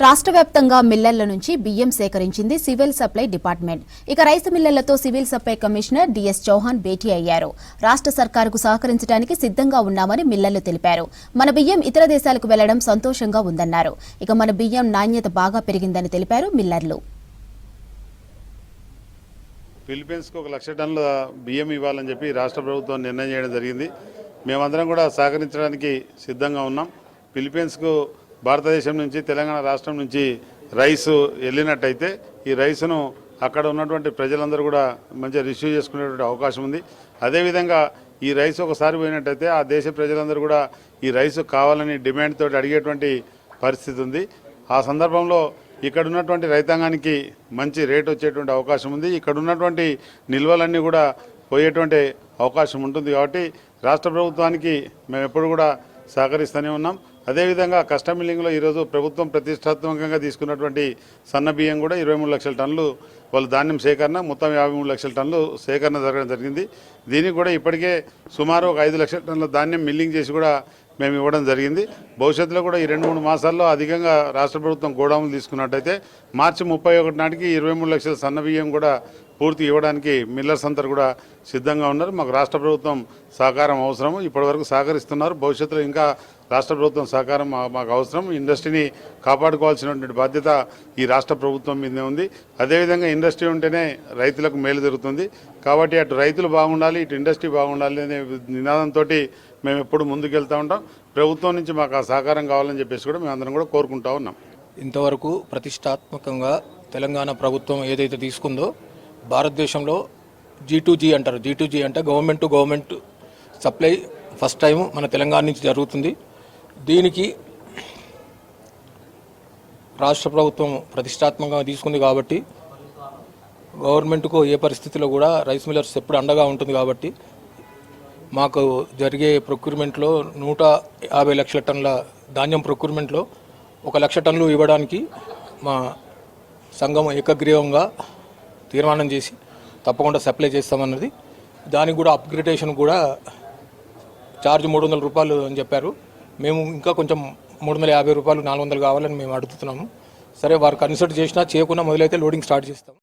రాష్ట్ర వ్యాప్తంగా మిల్లర్ల నుంచి బియ్యం సేకరించింది సివిల్ సప్లై డిపార్ట్మెంట్. ఇక రైస్ మిల్లర్లతో civil supply commissioner DS Chauhan భేటీ అయ్యారు. రాష్ట్ర సర్కారుకు సహకరించడానికి సిద్ధంగా ఉన్నామని మిల్లర్లు తెలిపారు. మన బియ్యం ఇతర దేశాలకు వెళ్లడం సంతోషంగా ఉందన్నారు. ఇక మన బియ్యం నాణ్యత బాగా పెరిగిందని తెలిపారు మిల్లర్లు. ఫిలిప్పీన్స్కు 1 లక్ష టన్నుల బియ్యం ఇవ్వాలని చెప్పి రాష్ట్ర ప్రభుత్వం నిర్ణయం చేయడం జరిగింది. మేమందరం కూడా సహకరించడానికి సిద్ధంగా ఉన్నాం. ఫిలిప్పీన్స్కు భారతదేశం నుంచి తెలంగాణ రాష్ట్రం నుంచి రైసు వెళ్ళినట్టయితే ఈ రైసును అక్కడ ఉన్నటువంటి ప్రజలందరూ కూడా మంచిగా రిసీవ్ చేసుకునేటువంటి అవకాశం ఉంది. అదేవిధంగా ఈ రైసు ఒకసారి పోయినట్టయితే ఆ దేశ ప్రజలందరూ కూడా ఈ రైసు కావాలని డిమాండ్ తోటి అడిగేటువంటి పరిస్థితి ఉంది. ఆ సందర్భంలో ఇక్కడ ఉన్నటువంటి రైతాంగానికి మంచి రేట్ వచ్చేటువంటి అవకాశం ఉంది. ఇక్కడ ఉన్నటువంటి నిల్వలన్నీ కూడా పోయేటువంటి అవకాశం ఉంటుంది. కాబట్టి రాష్ట్ర ప్రభుత్వానికి మేము ఎప్పుడు కూడా సహకరిస్తూనే ఉన్నాం. అదేవిధంగా కస్టమ్ మిల్లింగ్లో ఈరోజు ప్రభుత్వం ప్రతిష్టాత్మకంగా తీసుకున్నటువంటి సన్న బియ్యం కూడా 23 లక్షల టన్నులు వాళ్ళ ధాన్యం సేకరణ మొత్తం 53 లక్షల టన్నులు సేకరణ జరగడం జరిగింది. దీనికి కూడా ఇప్పటికే సుమారు 5 లక్షల టన్నుల ధాన్యం మిల్లింగ్ చేసి కూడా మేము ఇవ్వడం జరిగింది. భవిష్యత్తులో కూడా ఈ 2-3 మాసాల్లో అధికంగా రాష్ట్ర ప్రభుత్వం గోడాములు తీసుకున్నట్టయితే మార్చి 31 నాటికి 23 లక్షల సన్న బియ్యం కూడా పూర్తి ఇవ్వడానికి మిల్లర్స్ అంతా కూడా సిద్ధంగా ఉన్నారు. మాకు రాష్ట్ర ప్రభుత్వం సహకారం అవసరం. ఇప్పటివరకు సహకరిస్తున్నారు. భవిష్యత్తులో ఇంకా రాష్ట్ర ప్రభుత్వం సహకారం మాకు అవసరం. ఇండస్ట్రీని కాపాడుకోవాల్సినటువంటి బాధ్యత ఈ రాష్ట్ర ప్రభుత్వం మీదే ఉంది. అదేవిధంగా ఇండస్ట్రీ ఉంటేనే రైతులకు మేలు జరుగుతుంది. కాబట్టి అటు రైతులు బాగుండాలి, ఇటు ఇండస్ట్రీ బాగుండాలి అనే నినాదంతో మేము ఎప్పుడు ముందుకెళ్తూ ఉంటాం. ప్రభుత్వం నుంచి మాకు ఆ సహకారం కావాలని చెప్పేసి కూడా మేమందరం కూడా కోరుకుంటా ఉన్నాం. ఇంతవరకు ప్రతిష్టాత్మకంగా తెలంగాణ ప్రభుత్వం ఏదైతే తీసుకుందో భారతదేశంలో G2G అంటారు. G2G అంటే government to government supply first time మన తెలంగాణ నుంచి జరుగుతుంది. దీనికి రాష్ట్ర ప్రభుత్వం ప్రతిష్టాత్మకంగా తీసుకుంది కాబట్టి గవర్నమెంట్కు ఏ పరిస్థితిలో కూడా రైస్ మిల్లర్స్ ఎప్పుడు అండగా ఉంటుంది. కాబట్టి మాకు జరిగే ప్రొక్యూర్మెంట్లో 150 లక్షల టన్నుల ధాన్యం ప్రొక్యూర్మెంట్లో 1 లక్ష టన్నులు ఇవ్వడానికి మా సంఘం ఏకగ్రీవంగా తీర్మానం చేసి తప్పకుండా సప్లై చేస్తామన్నది. దానికి కూడా అప్గ్రేడేషన్ కూడా ఛార్జ్ 300 రూపాయలు అని చెప్పారు. మేము ఇంకా కొంచెం 350 రూపాయలు 400 కావాలని మేము అడుగుతున్నాము. సరే వారు కన్సిడర్ చేసినా చేయకుండా మొదలైతే లోడింగ్ స్టార్ట్ చేస్తాం.